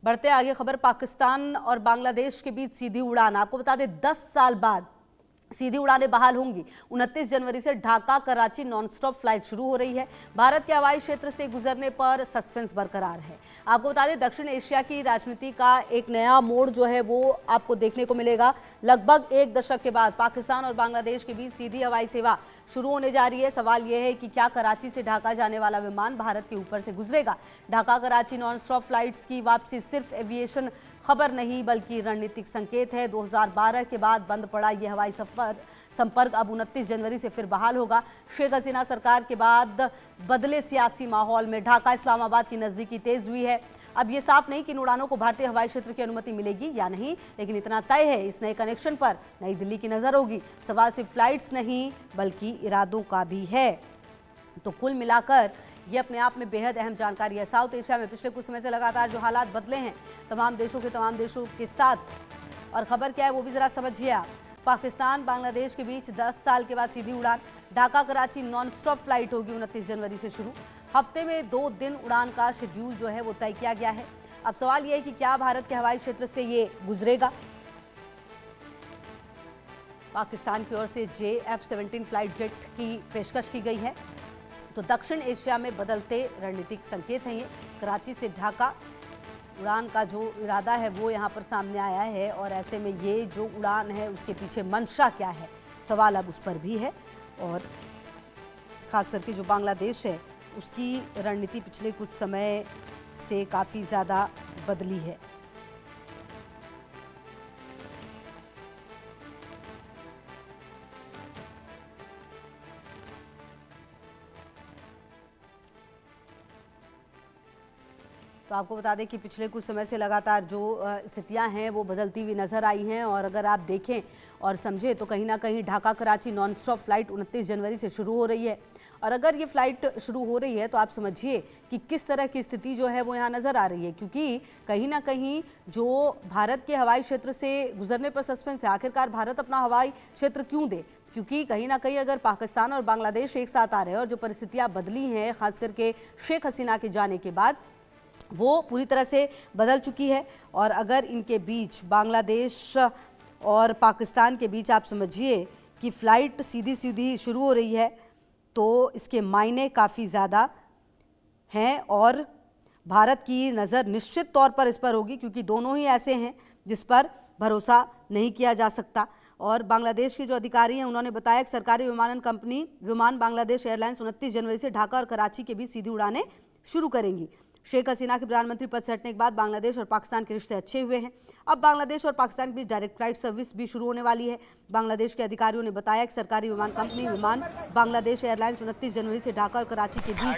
बढ़ते आगे खबर, पाकिस्तान और बांग्लादेश के बीच सीधी उड़ान। आपको बता दें 10 साल बाद सीधी उड़ानें बहाल होंगी। 29 जनवरी से ढाका कराची नॉनस्टॉप फ्लाइट शुरू हो रही है। भारत के हवाई क्षेत्र से गुजरने पर सस्पेंस बरकरार है। आपको बता दें दक्षिण एशिया की राजनीति का एक नया मोड़ जो है वो आपको देखने को मिलेगा। लगभग एक दशक के बाद पाकिस्तान और बांग्लादेश के बीच सीधी हवाई सेवा शुरू होने जा रही है। सवाल यह है कि क्या कराची से ढाका जाने वाला विमान भारत के ऊपर से गुजरेगा। ढाका कराची नॉनस्टॉप फ्लाइट्स की वापसी सिर्फ एविएशन खबर नहीं बल्कि रणनीतिक संकेत है। 2012 के बाद बंद पड़ा यह हवाई संपर्क अब 29 जनवरी से फिर बहाल होगा। शेख हसीना सरकार के बाद बदले सियासी माहौल में ढाका इस्लामाबाद की नजदीकी तेज हुई है। अब ये साफ नहीं कि इन उड़ानों को भारतीय हवाई क्षेत्र की अनुमति मिलेगी या नहीं, लेकिन इतना तय है इस नए कनेक्शन पर नई दिल्ली की नजर होगी। सवाल सिर्फ फ्लाइट्स नहीं बल्कि इरादों का भी है। तो कुल मिलाकर ये अपने आप में बेहद अहम जानकारी है। साउथ एशिया में पिछले कुछ समय से लगातार जो हालात बदले हैं तमाम देशों के साथ, और खबर क्या है वो भी जरा समझिए आप। पाकिस्तान बांग्लादेश के बीच 10 साल के बाद सीधी उड़ान। Dhaka Karachi non stop flight होगी 29 जनवरी से शुरू। हफ्ते में 2 दिन उड़ान का शेड्यूल जो है वो तय किया गया है। अब सवाल ये है कि क्या भारत के हवाई क्षेत्र से ये गुजरेगा। पाकिस्तान की ओर से JF-17 फ्लाइट जेट की पेशकश की गई है। तो दक्षिण एशिया में बदलते रणनीतिक संकेत हैं ये। कराची से ढाका उड़ान का जो इरादा है वो यहाँ पर सामने आया है, और ऐसे में ये जो उड़ान है उसके पीछे मंशा क्या है, सवाल अब उस पर भी है। और खास करके जो बांग्लादेश है उसकी रणनीति पिछले कुछ समय से काफ़ी ज़्यादा बदली है। तो आपको बता दें कि पिछले कुछ समय से लगातार जो स्थितियां हैं वो बदलती हुई नज़र आई हैं, और अगर आप देखें और समझें तो कहीं ना कहीं Dhaka Karachi non stop flight 29 जनवरी से शुरू हो रही है। और अगर ये फ़्लाइट शुरू हो रही है तो आप समझिए कि किस तरह की स्थिति जो है वो यहाँ नज़र आ रही है, क्योंकि कहीं ना कहीं जो भारत के हवाई क्षेत्र से गुजरने पर सस्पेंस है। आखिरकार भारत अपना हवाई क्षेत्र क्यों दे, क्योंकि कहीं ना कहीं अगर पाकिस्तान और बांग्लादेश एक साथ आ रहे हैं और जो परिस्थितियाँ बदली हैं खास करके शेख हसीना के जाने के बाद वो पूरी तरह से बदल चुकी है। और अगर इनके बीच बांग्लादेश और पाकिस्तान के बीच आप समझिए कि फ़्लाइट सीधी सीधी शुरू हो रही है तो इसके मायने काफ़ी ज़्यादा हैं, और भारत की नज़र निश्चित तौर पर इस पर होगी, क्योंकि दोनों ही ऐसे हैं जिस पर भरोसा नहीं किया जा सकता। और बांग्लादेश के जो अधिकारी हैं उन्होंने बताया कि सरकारी विमानन कंपनी विमान बांग्लादेश एयरलाइंस 29 जनवरी से ढाका और कराची के बीच सीधी उड़ानें शुरू करेंगी। शेख हसीना के प्रधानमंत्री पद से हटने के बाद बांग्लादेश और पाकिस्तान के रिश्ते अच्छे हुए हैं। अब बांग्लादेश और पाकिस्तान के बीच डायरेक्ट फ्लाइट सर्विस भी शुरू होने वाली है। बांग्लादेश के अधिकारियों ने बताया कि सरकारी विमान कंपनी विमान बांग्लादेश एयरलाइंस 29 जनवरी से ढाका और कराची के बीच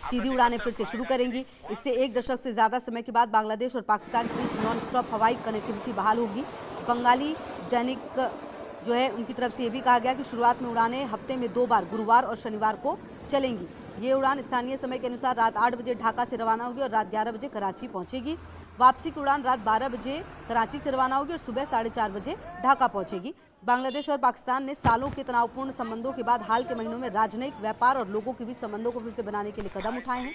सीधी उड़ानें फिर से शुरू करेंगी। इससे एक दशक से ज़्यादा समय के बाद बांग्लादेश और पाकिस्तान के बीच नॉन स्टॉप हवाई कनेक्टिविटी बहाल होगी। बंगाली दैनिक जो है उनकी तरफ से ये भी कहा गया कि शुरुआत में उड़ानें हफ्ते में 2 बार गुरुवार और शनिवार को चलेंगी। ये उड़ान स्थानीय समय के अनुसार रात 8 बजे ढाका से रवाना होगी और रात 11 बजे कराची पहुंचेगी। वापसी की उड़ान रात 12 बजे कराची से रवाना होगी और सुबह 4:30 बजे ढाका पहुंचेगी। बांग्लादेश और पाकिस्तान ने सालों के तनावपूर्ण संबंधों के बाद हाल के महीनों में राजनयिक, व्यापार और लोगों के बीच संबंधों को फिर से बनाने के लिए कदम उठाए हैं।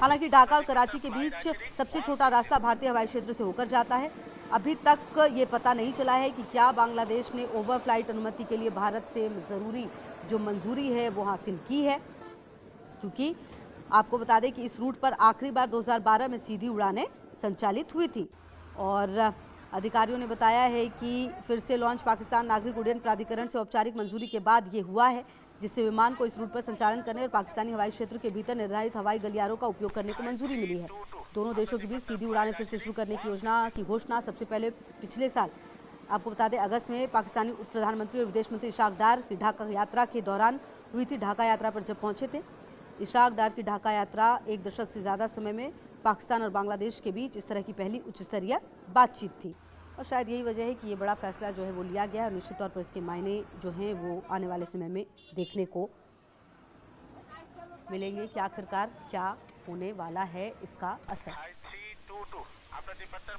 हालांकि ढाका और कराची के बीच सबसे छोटा रास्ता भारतीय हवाई क्षेत्र से होकर जाता है। अभी तक ये पता नहीं चला है कि क्या बांग्लादेश ने ओवरफ्लाइट अनुमति के लिए भारत से ज़रूरी जो मंजूरी है वो हासिल की है, क्योंकि आपको बता दें कि इस रूट पर आखिरी बार 2012 में सीधी उड़ानें संचालित हुई थी। और अधिकारियों ने बताया है कि फिर से लॉन्च पाकिस्तान नागरिक उड्डयन प्राधिकरण से औपचारिक मंजूरी के बाद ये हुआ है, जिससे विमान को इस रूट पर संचालन करने और पाकिस्तानी हवाई क्षेत्र के भीतर निर्धारित हवाई गलियारों का उपयोग करने को मंजूरी मिली है। दोनों देशों के बीच सीधी उड़ानें फिर से शुरू करने की योजना की घोषणा सबसे पहले पिछले साल आपको बता दें अगस्त में पाकिस्तानी उप प्रधानमंत्री और विदेश मंत्री इशाक डार की ढाका यात्रा के दौरान हुई थी। ढाका यात्रा पर जब पहुंचे थे इशाक डार की ढाका यात्रा एक दशक से ज़्यादा समय में पाकिस्तान और बांग्लादेश के बीच इस तरह की पहली उच्च स्तरीय बातचीत थी, और शायद यही वजह है कि ये बड़ा फैसला जो है वो लिया गया है। और निश्चित तौर पर इसके मायने जो हैं वो आने वाले समय में देखने को मिलेंगे कि आखिरकार क्या होने वाला है इसका असर।